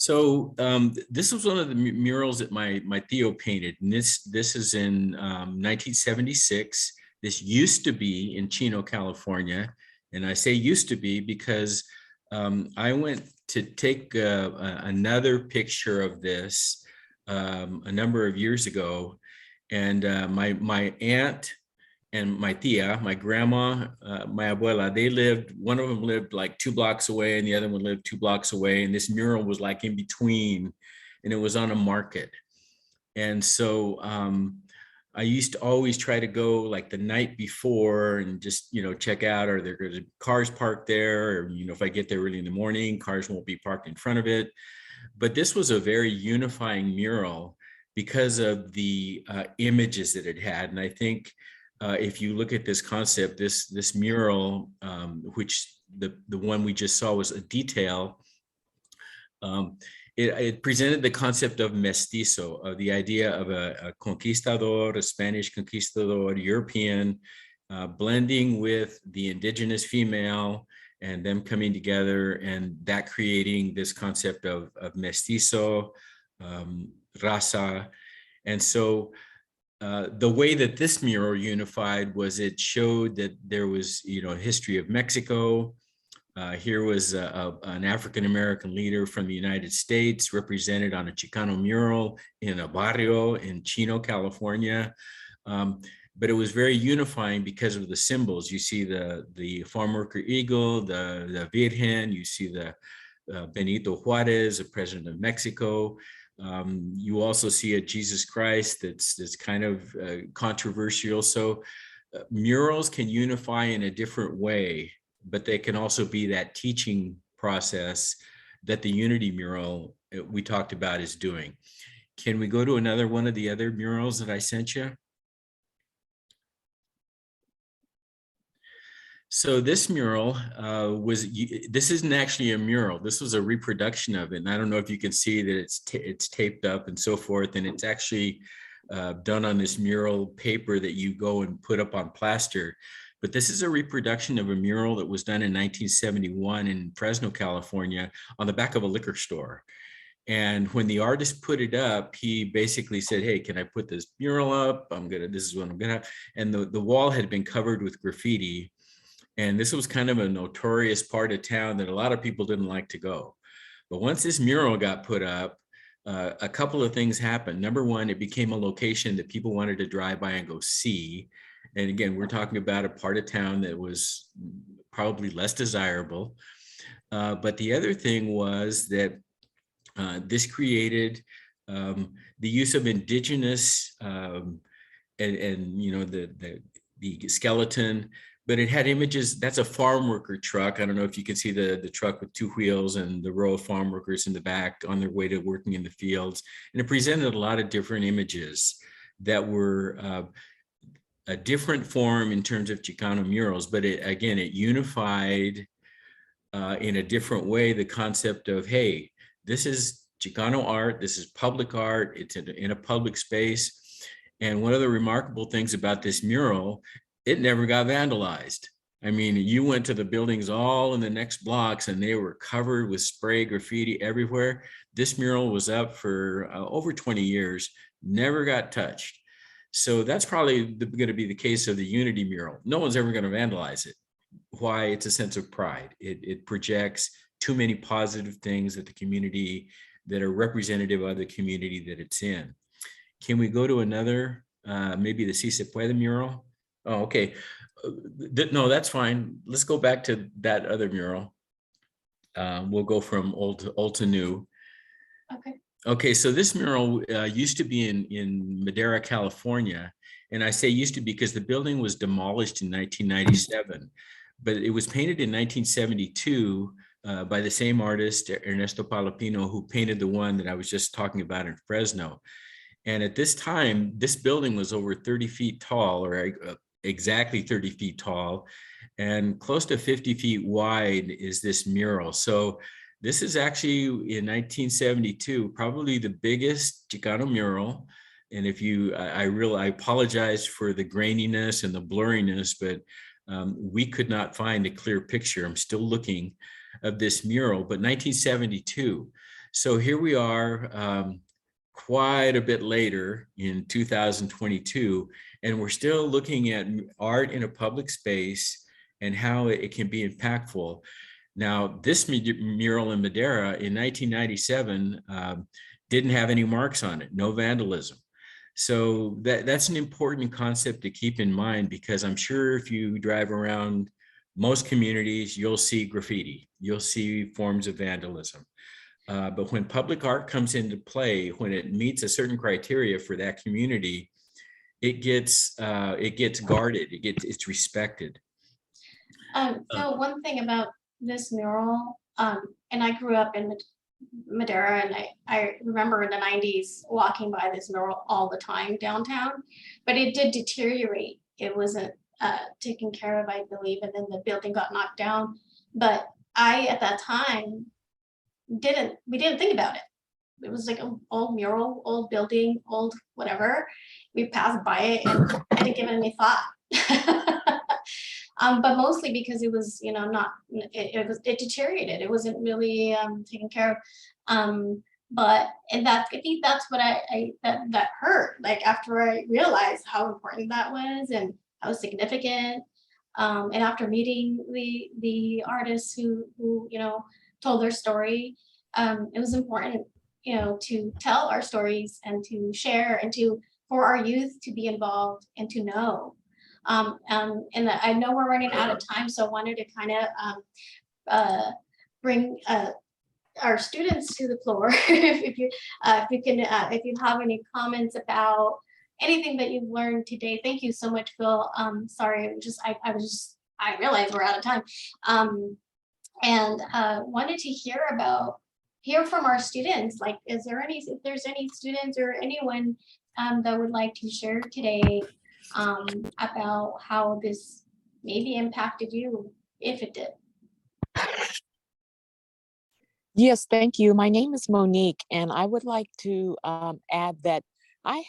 So this was one of the murals that my Theo painted, and this is in 1976. This used to be in Chino, California, and I say used to be because I went to take another picture of this a number of years ago, and my aunt and my tia, my grandma, my abuela, one of them lived like 2 blocks away and the other one lived 2 blocks away. And this mural was like in between, and it was on a market. And so I used to always try to go like the night before and just, check out, are there cars parked there? Or, if I get there early in the morning, cars won't be parked in front of it. But this was a very unifying mural because of the images that it had. And I think if you look at this concept, this mural, which the one we just saw was a detail, it presented the concept of mestizo, of the idea of a conquistador, a Spanish conquistador, European, blending with the indigenous female and them coming together, and that creating this concept of mestizo, raza. And so the way that this mural unified was it showed that there was, a history of Mexico. Here was an African-American leader from the United States represented on a Chicano mural in a barrio in Chino, California. But it was very unifying because of the symbols. You see the farm worker eagle, the Virgen, you see the Benito Juarez, the president of Mexico. You also see a Jesus Christ that's kind of controversial. So murals can unify in a different way, but they can also be that teaching process that the Unity mural we talked about is doing. Can we go to another one of the other murals that I sent you? So this mural this isn't actually a mural. This was a reproduction of it. And I don't know if you can see that it's taped up and so forth. And it's actually done on this mural paper that you go and put up on plaster. But this is a reproduction of a mural that was done in 1971 in Fresno, California, on the back of a liquor store. And when the artist put it up, he basically said, hey, can I put this mural up? This is what I'm gonna have. And the wall had been covered with graffiti. And this was kind of a notorious part of town that a lot of people didn't like to go. But once this mural got put up, a couple of things happened. Number one, it became a location that people wanted to drive by and go see. And again, we're talking about a part of town that was probably less desirable. But the other thing was that this created the use of indigenous and you know, the skeleton, but it had images. That's a farm worker truck. I don't know if you can see the truck with two wheels and the row of farm workers in the back on their way to working in the fields. And it presented a lot of different images that were a different form in terms of Chicano murals, but it, again, it unified in a different way the concept of, hey, this is Chicano art, this is public art, it's in a public space. And one of the remarkable things about this mural, it never got vandalized. I mean, you went to the buildings all in the next blocks and they were covered with spray graffiti everywhere. This mural was up for over 20 years, never got touched. So that's probably going to be the case of the Unity mural. No one's ever going to vandalize it. Why? It's a sense of pride. It projects too many positive things that the community, that are representative of the community that it's in. Can we go to another, maybe the Si Se Puede mural? Oh, okay. No, that's fine. Let's go back to that other mural. We'll go from old to new. Okay. Okay, so this mural used to be in Madera, California. And I say used to because the building was demolished in 1997, but it was painted in 1972 by the same artist, Ernesto Palopino, who painted the one that I was just talking about in Fresno. And at this time, this building was over 30 feet tall, or exactly 30 feet tall, and close to 50 feet wide is this mural. So this is actually in 1972, probably the biggest Chicano mural. And if you, I apologize for the graininess and the blurriness, but we could not find a clear picture. I'm still looking of this mural, but 1972. So here we are, quite a bit later in 2022, and we're still looking at art in a public space and how it can be impactful. Now, this mural in Madera in 1997 didn't have any marks on it, no vandalism. So that's an important concept to keep in mind, because I'm sure if you drive around most communities, you'll see graffiti, you'll see forms of vandalism. But when public art comes into play, when it meets a certain criteria for that community, it gets guarded, it's respected. So one thing about this mural, and I grew up in Madera, and I remember in the 90s walking by this mural all the time downtown, but it did deteriorate. It wasn't taken care of, I believe, and then the building got knocked down. But I, at that time, we didn't think about it. It was like an old mural, old building, old whatever. We passed by it and I didn't give it any thought. But mostly because it was, you know, it deteriorated. It wasn't really taken care of. But I think that's what that hurt. Like after I realized how important that was and how significant. And after meeting the artists who you know told their story, it was important, you know, to tell our stories and to share and for our youth to be involved and to know. And I know we're running out of time, so I wanted to kind of bring our students to the floor. if you have any comments about anything that you've learned today. Thank you so much, Phil. Sorry, I realized we're out of time. And wanted to hear from our students. Like, if there's any students or anyone that would like to share today about how this maybe impacted you, if it did. Yes, thank you. My name is Monique, and I would like to add that I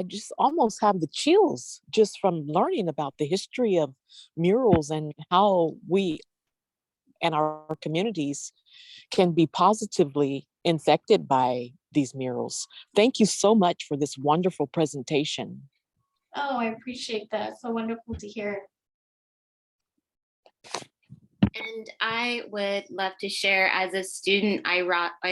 just almost have the chills just from learning about the history of murals and how we and our communities can be positively infected by these murals. Thank you so much for this wonderful presentation. Oh, I appreciate that. So wonderful to hear. And I would love to share, as a student, I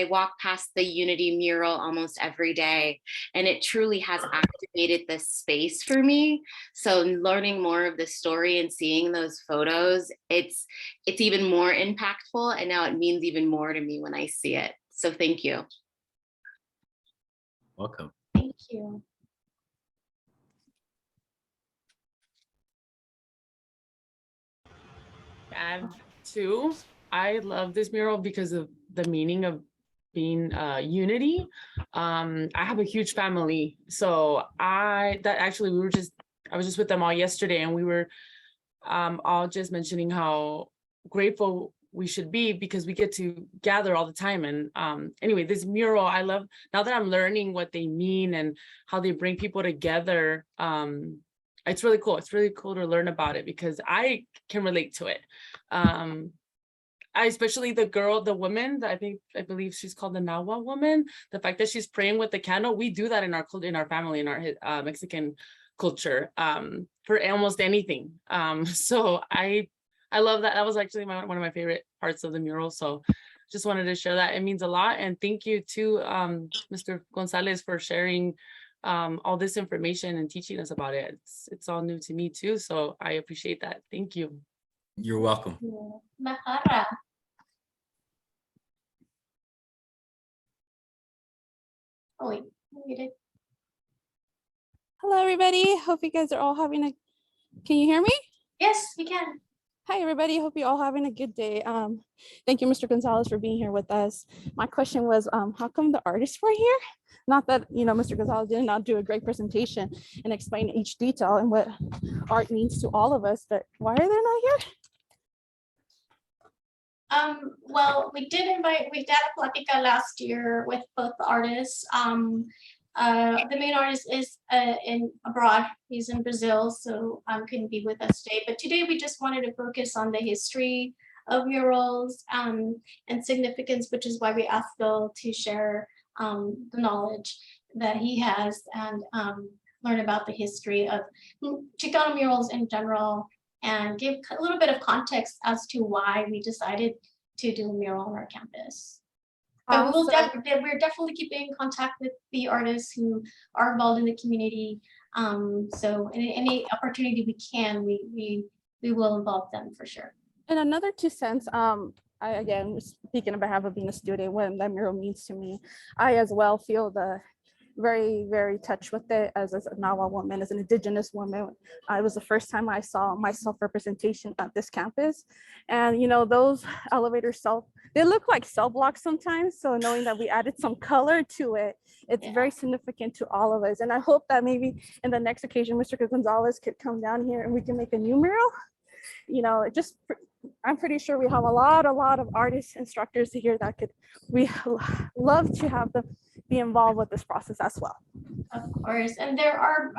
walk past the Unity mural almost every day, and it truly has activated this space for me. So learning more of the story and seeing those photos, it's even more impactful, and now it means even more to me when I see it. So thank you. Welcome. Thank you. Add too, I love this mural because of the meaning of being unity. I have a huge family, so I was just with them all yesterday, and we were all just mentioning how grateful we should be because we get to gather all the time. And anyway, this mural, I love, now that I'm learning what they mean and how they bring people together. It's really cool. It's really cool to learn about it because I can relate to it. Especially the woman, I believe she's called the Nahua woman. The fact that she's praying with the candle, we do that in our family, in our Mexican culture, for almost anything. So I love that. That was actually one of my favorite parts of the mural. So just wanted to share that. It means a lot. And thank you to Mr. Gonzalez for sharing all this information and teaching us about it. It's all new to me too. So I appreciate that. Thank you. You're welcome. Mahara. Oh wait, muted. Hello, everybody. Hope you guys are all having a, can you hear me? Yes, we can. Hi, everybody. Hope you're all having a good day. Thank you, Mr. Gonzalez, for being here with us. My question was, how come the artists were here? Not that, Mr. Gonzalez did not do a great presentation and explain each detail and what art means to all of us, but why are they not here? Well, we did a Plática last year with both the artists. The main artist is abroad. He's in Brazil, so couldn't be with us today. But today we just wanted to focus on the history of murals and significance, which is why we asked Bill to share the knowledge that he has and learn about the history of Chicano murals in general, and give a little bit of context as to why we decided to do a mural on our campus. But we're definitely keeping in contact with the artists who are involved in the community. So in any opportunity we can, we will involve them for sure. And another 2 cents, I again, speaking on behalf of being a student, what that mural means to me, I as well feel very, very touched with it as a Nahua woman, as an Indigenous woman. It was the first time I saw my self-representation at this campus. And those elevators they look like cell blocks sometimes. So knowing that we added some color to it, it's very significant to all of us. And I hope that maybe in the next occasion, Mr. Gonzalez could come down here and we can make a new mural. I'm pretty sure we have a lot of artists, instructors here that we love to have them be involved with this process as well. Of course, and there are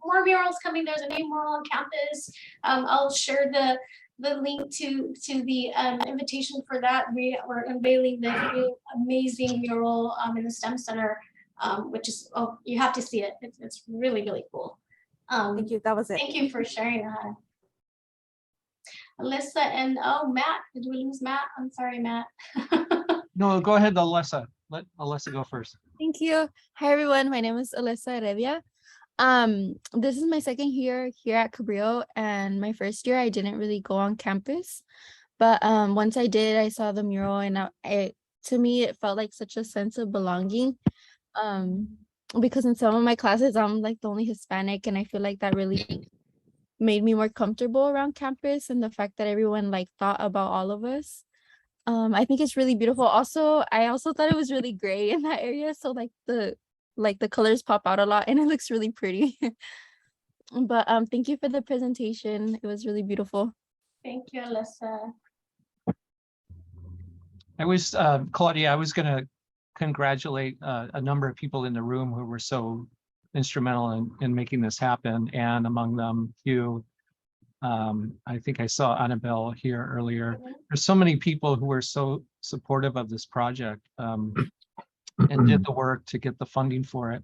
more murals coming. There's a new mural on campus. I'll share the link to the invitation for that. We're unveiling the new amazing mural in the STEM Center, which is, you have to see it. It's really, really cool. Thank you. That was it. Thank you for sharing that. Alyssa and Matt, did we lose Matt? I'm sorry, Matt. No, go ahead, Alyssa. Let Alyssa go first. Thank you. Hi, everyone. My name is Alyssa Heredia. This is my second year here at Cabrillo, and my first year I didn't really go on campus. But once I did, I saw the mural, and to me, it felt like such a sense of belonging. Because in some of my classes, I'm like the only Hispanic, and I feel like that really made me more comfortable around campus, and the fact that everyone like thought about all of us. I think it's really beautiful. I also thought it was really gray in that area, so like the colors pop out a lot, and it looks really pretty. But thank you for the presentation. It was really beautiful. Thank you, Alyssa. Claudia, I was going to congratulate a number of people in the room who were so instrumental in making this happen, and among them you. I think I saw Annabelle here earlier. There's so many people who were so supportive of this project and did the work to get the funding for it.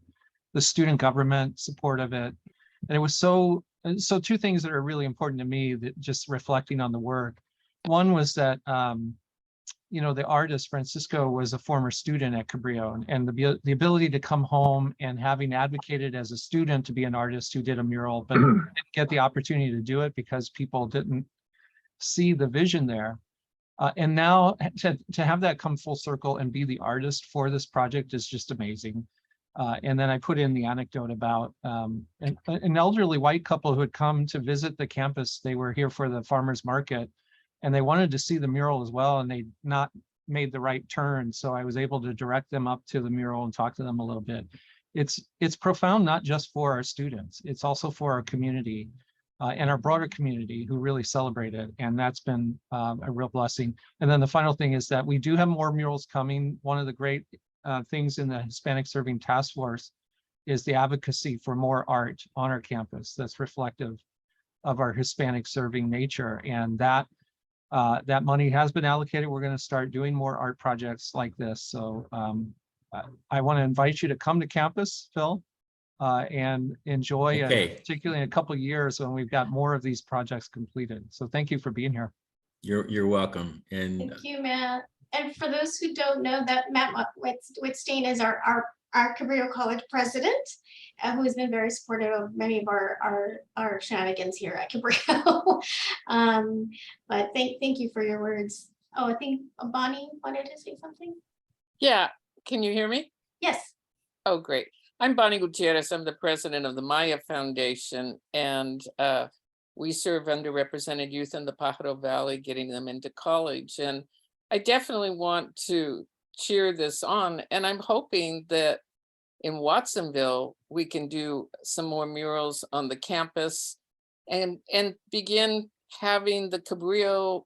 The student government support of it, and it was so 2 things that are really important to me, that just reflecting on the work One was that, you know, the artist Francisco was a former student at Cabrillo, and the ability to come home and having advocated as a student to be an artist who did a mural, but didn't get the opportunity to do it because people didn't see the vision there. And now to have that come full circle and be the artist for this project is just amazing. And then I put in the anecdote about an elderly white couple who had come to visit the campus. They were here for the farmer's market, and they wanted to see the mural as well, and they'd not made the right turn. So I was able to direct them up to the mural and talk to them a little bit. It's profound, not just for our students, it's also for our community and our broader community who really celebrate it. And that's been a real blessing. And then the final thing is that we do have more murals coming. One of the great things in the Hispanic Serving Task Force is the advocacy for more art on our campus that's reflective of our Hispanic serving nature. And that money has been allocated. We're going to start doing more art projects like this. So I want to invite you to come to campus, Phil, and enjoy, particularly in a couple of years when we've got more of these projects completed. So thank you for being here. You're welcome. And thank you, Matt. And for those who don't know, that Matt Whitstein is our Cabrillo College president, who has been very supportive of many of our shenanigans here at Cabrillo. But thank you for your words. Oh, I think Bonnie wanted to say something. Yeah, can you hear me? Yes. Oh, great. I'm Bonnie Gutierrez. I'm the president of the Maya Foundation, and we serve underrepresented youth in the Pajaro Valley, getting them into college. And I definitely want to cheer this on, and I'm hoping that in Watsonville, we can do some more murals on the campus and begin having the Cabrillo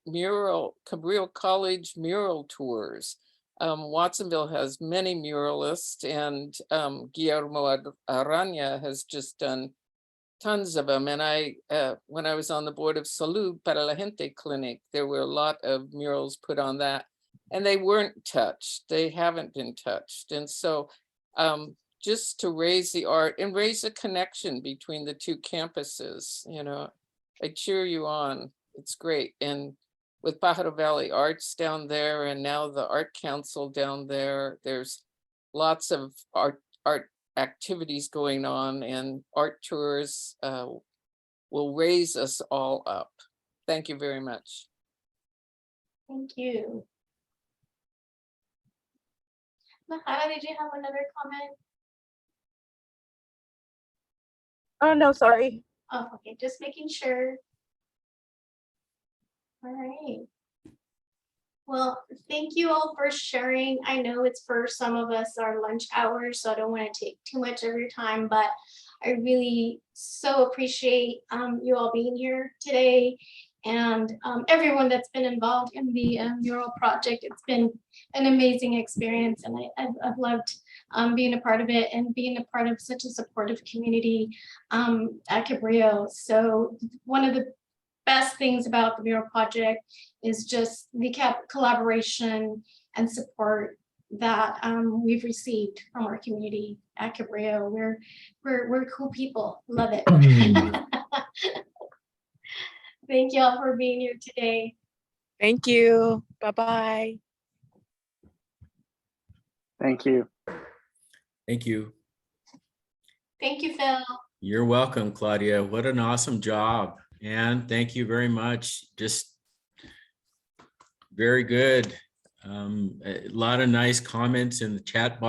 College mural tours. Watsonville has many muralists, and Guillermo Arana has just done tons of them. And I, when I was on the board of Salud para la Gente Clinic, there were a lot of murals put on that, and they weren't touched. They haven't been touched. And so just to raise the art and raise a connection between the two campuses, you know, I cheer you on. It's great. And with Pajaro Valley Arts down there, and now the Art Council down there, there's lots of art activities going on, and art tours will raise us all up. Thank you very much. Thank you. Mahara, did you have another comment? Oh, no, sorry. Oh, okay, just making sure. All right. Well, thank you all for sharing. I know it's for some of us our lunch hours, so I don't want to take too much of your time, but I really so appreciate you all being here today, and everyone that's been involved in the mural project. It's been an amazing experience, and I've loved being a part of it and being a part of such a supportive community at Cabrillo. So one of the best things about the mural project is just the collaboration and support that we've received from our community at Cabrillo. We're cool people. Love it. Thank you all for being here today. Thank you. Bye-bye. Thank you. thank you. Thank you, Phil. You're welcome, Claudia. What an awesome job. And thank you very much. Just very good. A lot of nice comments in the chat box.